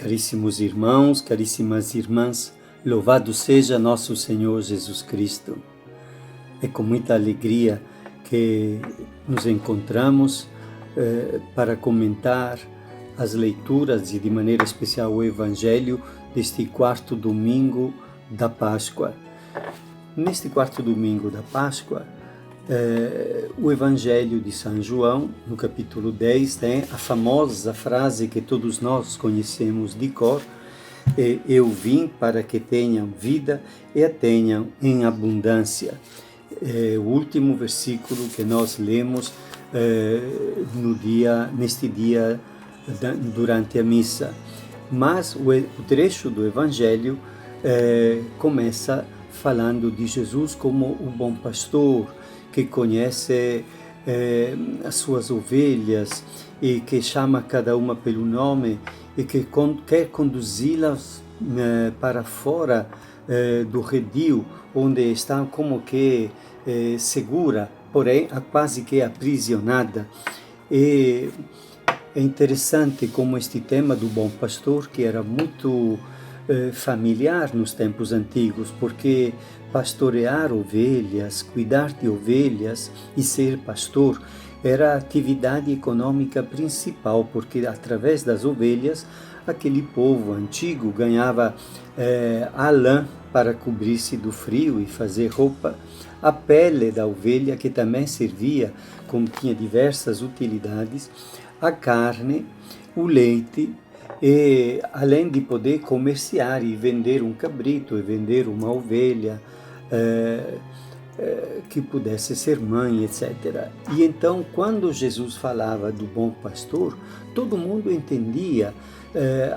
Caríssimos irmãos, caríssimas irmãs, louvado seja nosso Senhor Jesus Cristo. É com muita alegria que nos encontramos para comentar as leituras e de maneira especial o Evangelho deste quarto domingo da Páscoa. Neste quarto domingo da Páscoa, o Evangelho de São João, no capítulo 10, tem a famosa frase que todos nós conhecemos de cor: eu vim para que tenham vida e a tenham em abundância. O último versículo que nós lemos neste dia durante a missa. Mas o trecho do Evangelho começa falando de Jesus como o bom pastor, que conhece as suas ovelhas e que chama cada uma pelo nome e que quer conduzi-las para fora do redil, onde está como que segura, porém quase que aprisionada. E é interessante como este tema do bom pastor, que era muito familiar nos tempos antigos, porque pastorear ovelhas, cuidar de ovelhas e ser pastor era a atividade econômica principal, porque através das ovelhas aquele povo antigo ganhava a lã para cobrir-se do frio e fazer roupa, a pele da ovelha, que também servia, como tinha diversas utilidades, a carne, o leite, e além de poder comerciar e vender um cabrito e vender uma ovelha que pudesse ser mãe, etc. E então, quando Jesus falava do bom pastor, todo mundo entendia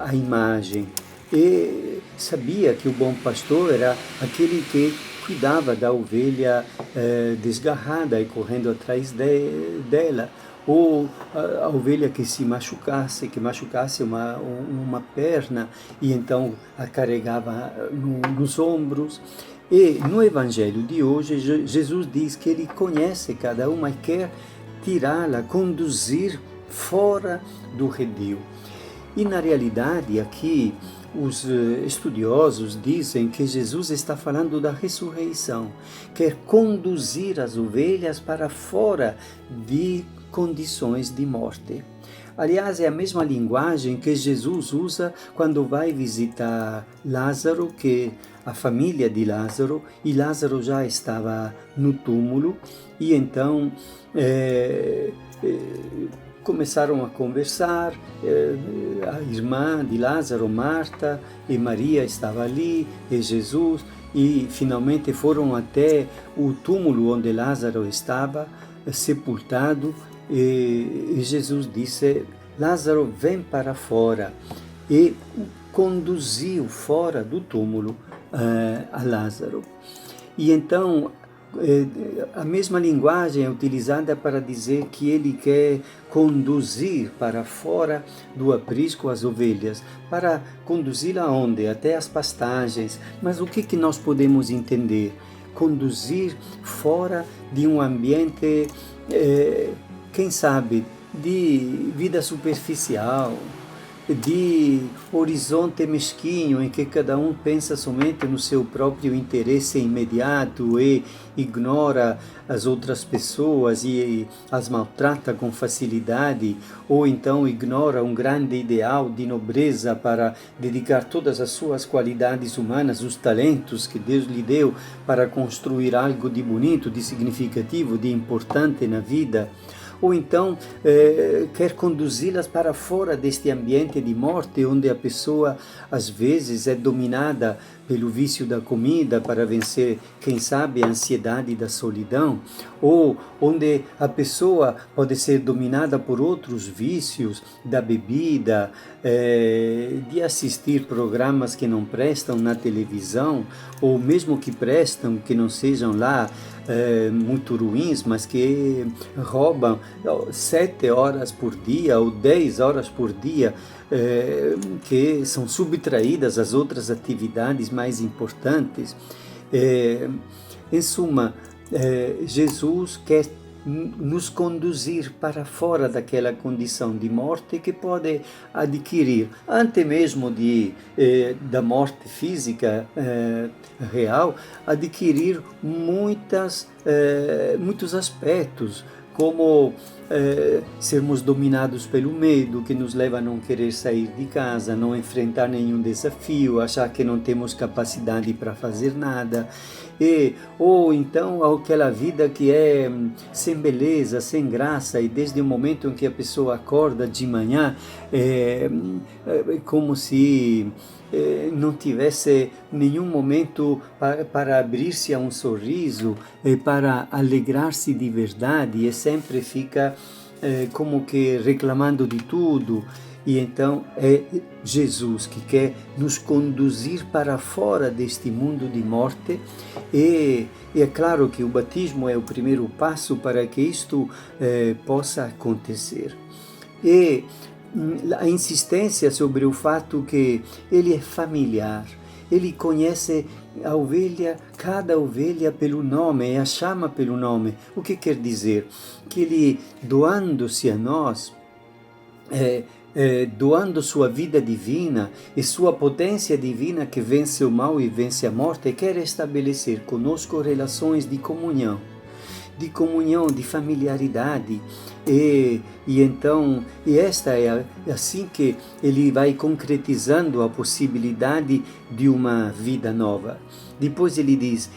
a imagem e sabia que o bom pastor era aquele que cuidava da ovelha desgarrada e correndo atrás dela, ou a ovelha que machucasse uma perna e então a carregava nos ombros. E no Evangelho de hoje, Jesus diz que ele conhece cada uma e quer tirá-la, conduzir fora do redil. E na realidade aqui os estudiosos dizem que Jesus está falando da ressurreição, quer conduzir as ovelhas para fora de condições de morte. Aliás, é a mesma linguagem que Jesus usa quando vai visitar Lázaro, que a família de Lázaro, e Lázaro já estava no túmulo, e então começaram a conversar. A irmã de Lázaro, Marta, e Maria estava ali, e Jesus, e finalmente foram até o túmulo onde Lázaro estava sepultado, e Jesus disse: Lázaro, vem para fora, e conduziu fora do túmulo a Lázaro. E então a mesma linguagem é utilizada para dizer que ele quer conduzir para fora do aprisco as ovelhas, para conduzir aonde? Até as pastagens. Mas o que nós podemos entender? Conduzir fora de um ambiente, quem sabe, de vida superficial, de horizonte mesquinho, em que cada um pensa somente no seu próprio interesse imediato e ignora as outras pessoas e as maltrata com facilidade, ou então ignora um grande ideal de nobreza para dedicar todas as suas qualidades humanas, os talentos que Deus lhe deu para construir algo de bonito, de significativo, de importante na vida. Ou então quer conduzi-las para fora deste ambiente de morte, onde a pessoa às vezes é dominada pelo vício da comida para vencer, quem sabe, a ansiedade da solidão, ou onde a pessoa pode ser dominada por outros vícios, da bebida, de assistir programas que não prestam na televisão, ou mesmo que prestam, que não sejam lá muito ruins, mas que roubam 7 horas por dia ou 10 horas por dia, que são subtraídas às outras atividades mais importantes. Em suma, Jesus quer nos conduzir para fora daquela condição de morte que pode adquirir, antes mesmo da morte física real, adquirir muitos aspectos, como sermos dominados pelo medo, que nos leva a não querer sair de casa, não enfrentar nenhum desafio, achar que não temos capacidade para fazer nada, ou então aquela vida que é sem beleza, sem graça, e desde o momento em que a pessoa acorda de manhã, é como se não tivesse nenhum momento para abrir-se a um sorriso, para alegrar-se de verdade, e sempre fica como que reclamando de tudo. E então é Jesus que quer nos conduzir para fora deste mundo de morte, e é claro que o batismo é o primeiro passo para que isto possa acontecer. E a insistência sobre o fato que ele é familiar, ele conhece a ovelha, cada ovelha pelo nome, e a chama pelo nome. O que quer dizer? Que ele, doando-se a nós, doando sua vida divina e sua potência divina que vence o mal e vence a morte, quer estabelecer conosco relações de comunhão, de familiaridade, e esta é assim que ele vai concretizando a possibilidade de uma vida nova. Depois ele diz,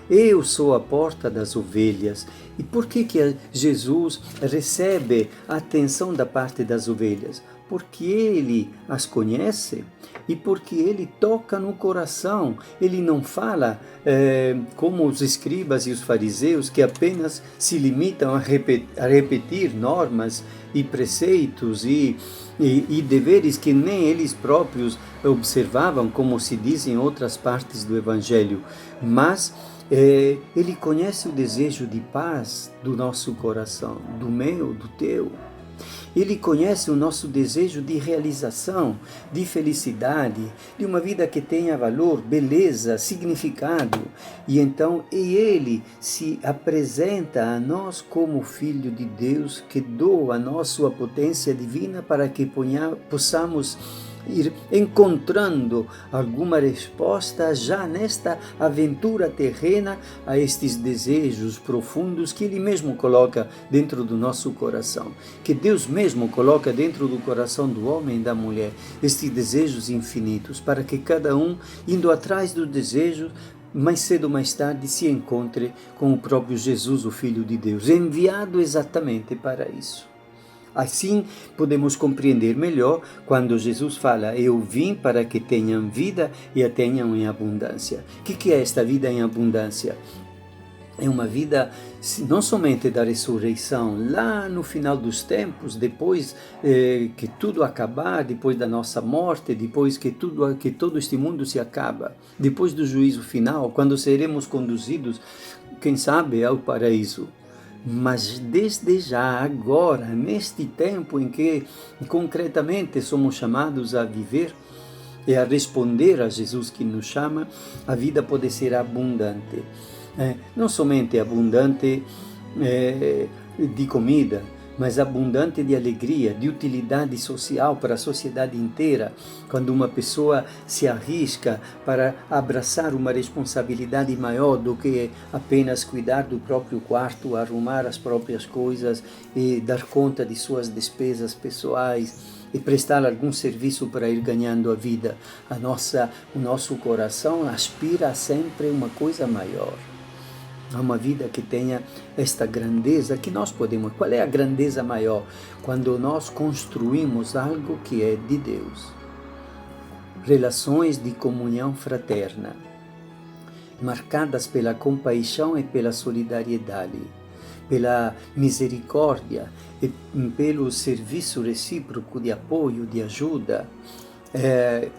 eu sou a porta das ovelhas. E por que Jesus recebe a atenção da parte das ovelhas? Porque ele as conhece e porque ele toca no coração. Ele não fala como os escribas e os fariseus, que apenas se limitam a repetir normas e preceitos e deveres que nem eles próprios observavam, como se diz em outras partes do Evangelho. Mas ele conhece o desejo de paz do nosso coração, do meu, do teu. Ele conhece o nosso desejo de realização, de felicidade, de uma vida que tenha valor, beleza, significado. E então ele se apresenta a nós como Filho de Deus, que doa a nós sua potência divina para que possamos ir encontrando alguma resposta já nesta aventura terrena a estes desejos profundos que Ele mesmo coloca dentro do nosso coração, que Deus mesmo coloca dentro do coração do homem e da mulher, estes desejos infinitos, para que cada um, indo atrás do desejo, mais cedo ou mais tarde se encontre com o próprio Jesus, o Filho de Deus, enviado exatamente para isso. Assim podemos compreender melhor quando Jesus fala, eu vim para que tenham vida e a tenham em abundância. O que é esta vida em abundância? É uma vida não somente da ressurreição, lá no final dos tempos, depois que tudo acabar, depois da nossa morte, depois que todo este mundo se acaba, depois do juízo final, quando seremos conduzidos, quem sabe, ao paraíso. Mas desde já, agora, neste tempo em que concretamente somos chamados a viver e a responder a Jesus que nos chama, a vida pode ser abundante. Não somente abundante de comida, mas abundante de alegria, de utilidade social para a sociedade inteira, quando uma pessoa se arrisca para abraçar uma responsabilidade maior do que apenas cuidar do próprio quarto, arrumar as próprias coisas e dar conta de suas despesas pessoais e prestar algum serviço para ir ganhando a vida. O nosso coração aspira sempre a uma coisa maior. A uma vida que tenha esta grandeza que nós podemos. Qual é a grandeza maior? Quando nós construímos algo que é de Deus. Relações de comunhão fraterna, marcadas pela compaixão e pela solidariedade, pela misericórdia e pelo serviço recíproco de apoio, de ajuda,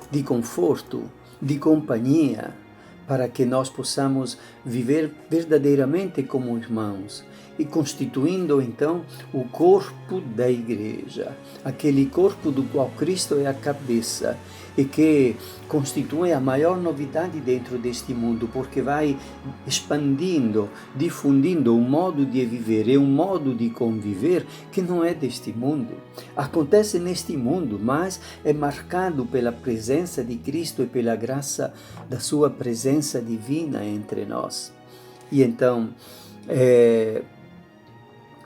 de conforto, de companhia, para que nós possamos viver verdadeiramente como irmãos e constituindo então o corpo da igreja, aquele corpo do qual Cristo é a cabeça e que constitui a maior novidade dentro deste mundo, porque vai expandindo, difundindo um modo de viver e um modo de conviver que não é deste mundo. Acontece neste mundo, mas é marcado pela presença de Cristo e pela graça da sua presença divina entre nós. E então,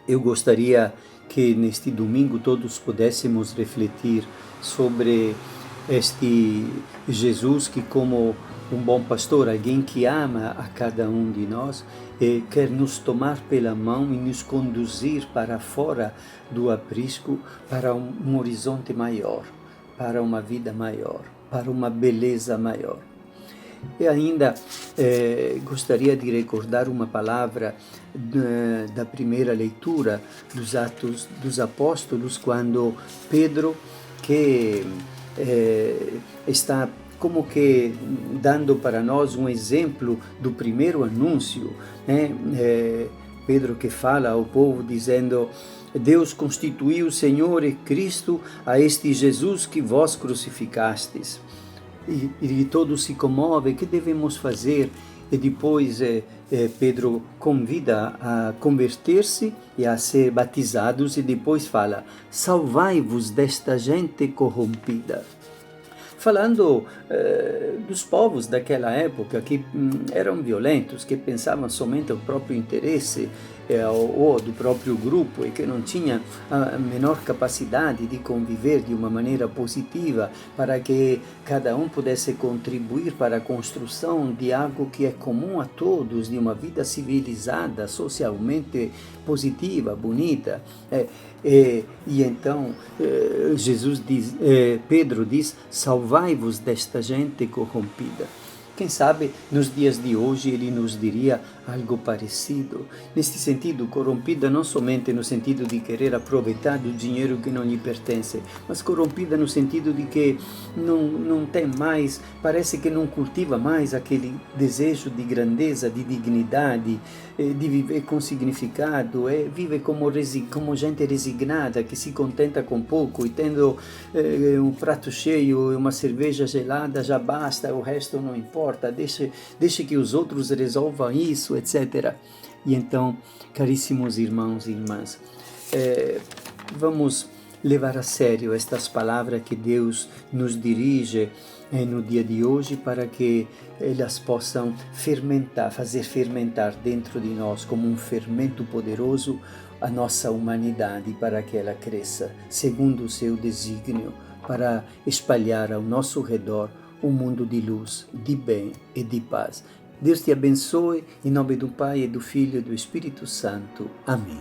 eu gostaria que neste domingo todos pudéssemos refletir sobre este Jesus que, como um bom pastor, alguém que ama a cada um de nós, quer nos tomar pela mão e nos conduzir para fora do aprisco, para um horizonte maior, para uma vida maior, para uma beleza maior. E ainda gostaria de recordar uma palavra da primeira leitura dos Atos dos Apóstolos, quando Pedro, que está como que dando para nós um exemplo do primeiro anúncio, né? Pedro que fala ao povo dizendo: Deus constituiu o Senhor e Cristo a este Jesus que vós crucificastes. E todos se comovem, o que devemos fazer? E depois Pedro convida a converter-se e a ser batizados, e depois fala: salvai-vos desta gente corrompida. Falando dos povos daquela época que eram violentos, que pensavam somente no próprio interesse ou do próprio grupo e que não tinham a menor capacidade de conviver de uma maneira positiva para que cada um pudesse contribuir para a construção de algo que é comum a todos, de uma vida civilizada, socialmente positiva, bonita. E então Pedro diz: salvai-vos desta gente corrompida. Quem sabe nos dias de hoje ele nos diria algo parecido, neste sentido, corrompida não somente no sentido de querer aproveitar do dinheiro que não lhe pertence, mas corrompida no sentido de que não tem mais, parece que não cultiva mais aquele desejo de grandeza, de dignidade, de viver com significado, vive como gente resignada, que se contenta com pouco e tendo um prato cheio e uma cerveja gelada já basta, o resto não importa, deixe que os outros resolvam isso, etc. E então, caríssimos irmãos e irmãs, vamos levar a sério estas palavras que Deus nos dirige no dia de hoje, para que elas possam fermentar, fazer fermentar dentro de nós como um fermento poderoso a nossa humanidade, para que ela cresça segundo o seu desígnio, para espalhar ao nosso redor um mundo de luz, de bem e de paz. Deus te abençoe, em nome do Pai, e do Filho e do Espírito Santo. Amém.